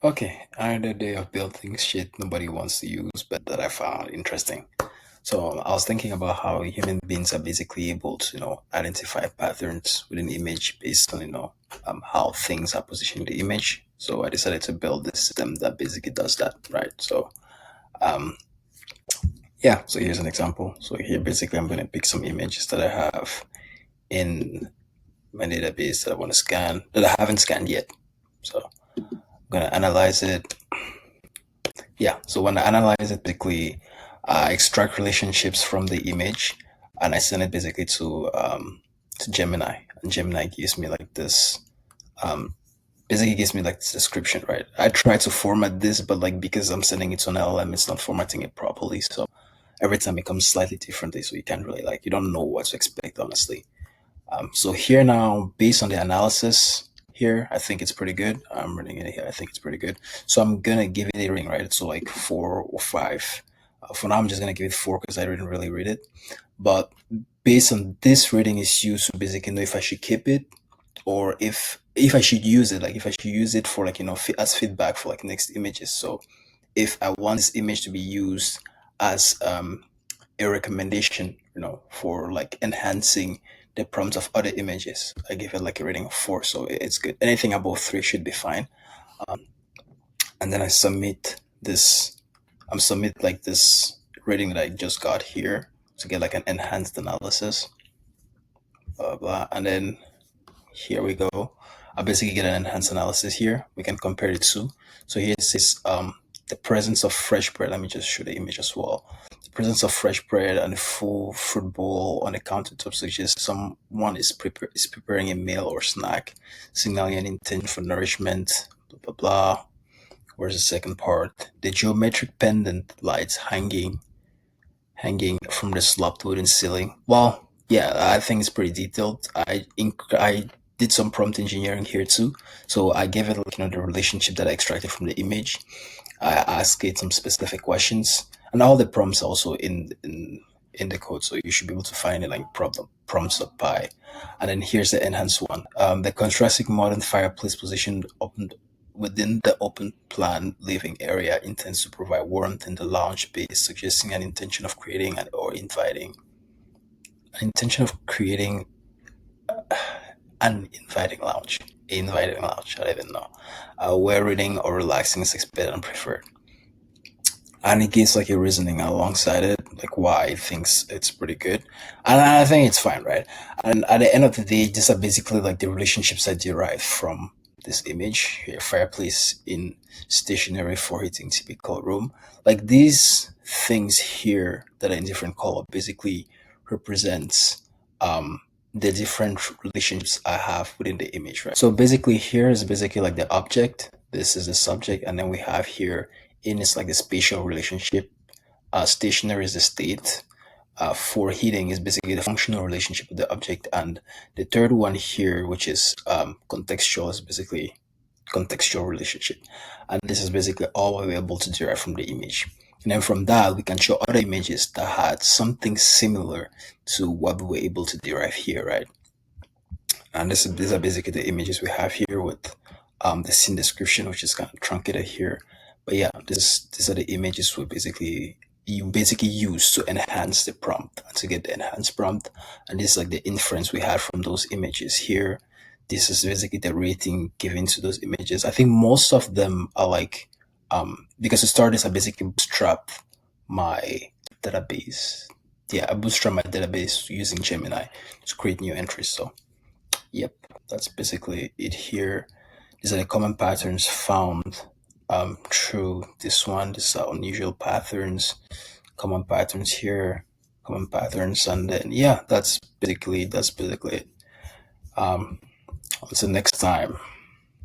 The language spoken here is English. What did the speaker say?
Okay, another day of building shit nobody wants to use, but that I found interesting. So I was thinking about how human beings are basically able to, identify patterns within the image based on, how things are positioned in the image. So I decided to build this system that basically does that, right? So um, yeah, so here's an example. So here, basically, I'm going to pick some images that I have in my database that I want to scan that I haven't scanned yet. So I'm going to analyze it. Yeah, so when I analyze it, basically, I extract relationships from the image and I send it basically to Gemini. And Gemini gives me like this, um, basically gives me like this description, right? I try to format this, but like because I'm sending it to an LLM, it's not formatting it properly. So every time it comes slightly differently. So you can't really like, you don't know what to expect, honestly. So here now, based on the analysis here, I think it's pretty good. I'm running it here. I think it's pretty good. So I'm gonna give it a rating, right? So like 4 or 5. For now, I'm just gonna give it 4 because I didn't really read it. But based on this rating is used to basically know if I should keep it or if I should use it, like if I should use it for like as feedback for like next images. So if I want this image to be used as a recommendation, for like enhancing the prompts of other images. I give it like a rating of 4, so it's good. Anything above 3 should be fine. And then I submit this. I'm submit like this rating that I just got here to get like an enhanced analysis. Blah blah. And then here we go. I basically get an enhanced analysis here. We can compare it to. So here it says the presence of fresh bread. Let me just show the image as well. The presence of fresh bread and a full fruit bowl on the countertop suggests someone is preparing a meal or snack, signaling an intent for nourishment. Blah blah blah. Where's the second part? The geometric pendant lights hanging from the sloped wooden ceiling. Well, yeah, I think it's pretty detailed. I did some prompt engineering here too, so I gave it like the relationship that I extracted from the image. I asked it some specific questions, and all the prompts also in the code, so you should be able to find it like prompts.py. And then here's the enhanced one. The contrasting modern fireplace positioned open within the open plan living area intends to provide warmth in the lounge space, suggesting an intention of creating or inviting an intention of creating an inviting lounge. Inviting lounge, I don't even know. Where reading or relaxing is expected and preferred. And it gives like a reasoning alongside it, like why it thinks it's pretty good. And I think it's fine, right? And at the end of the day, these are basically like the relationships I derive from this image here: fireplace in stationary for heating typical room. Like these things here that are in different color basically represents the different relationships I have within the image, right? So basically here is basically like the object, this is the subject, and then we have here in is like the spatial relationship. Stationary is the state. For heating is basically the functional relationship with the object, and the third one here, which is contextual, is basically contextual relationship. And this is basically all we're able to derive from the image. And then from that, we can show other images that had something similar to what we were able to derive here, right? And these are basically the images we have here with the scene description, which is kind of truncated here. But yeah, these are the images we basically use to enhance the prompt and to get the enhanced prompt. And this is like the inference we had from those images here. This is basically the rating given to those images. I think most of them are like because to start this, I basically bootstrap my database. Yeah, I bootstrap my database using Gemini to create new entries. So yep, that's basically it here. These are the common patterns found through this one. These are unusual patterns, common patterns here, common patterns, and then yeah, that's basically it. Until next time.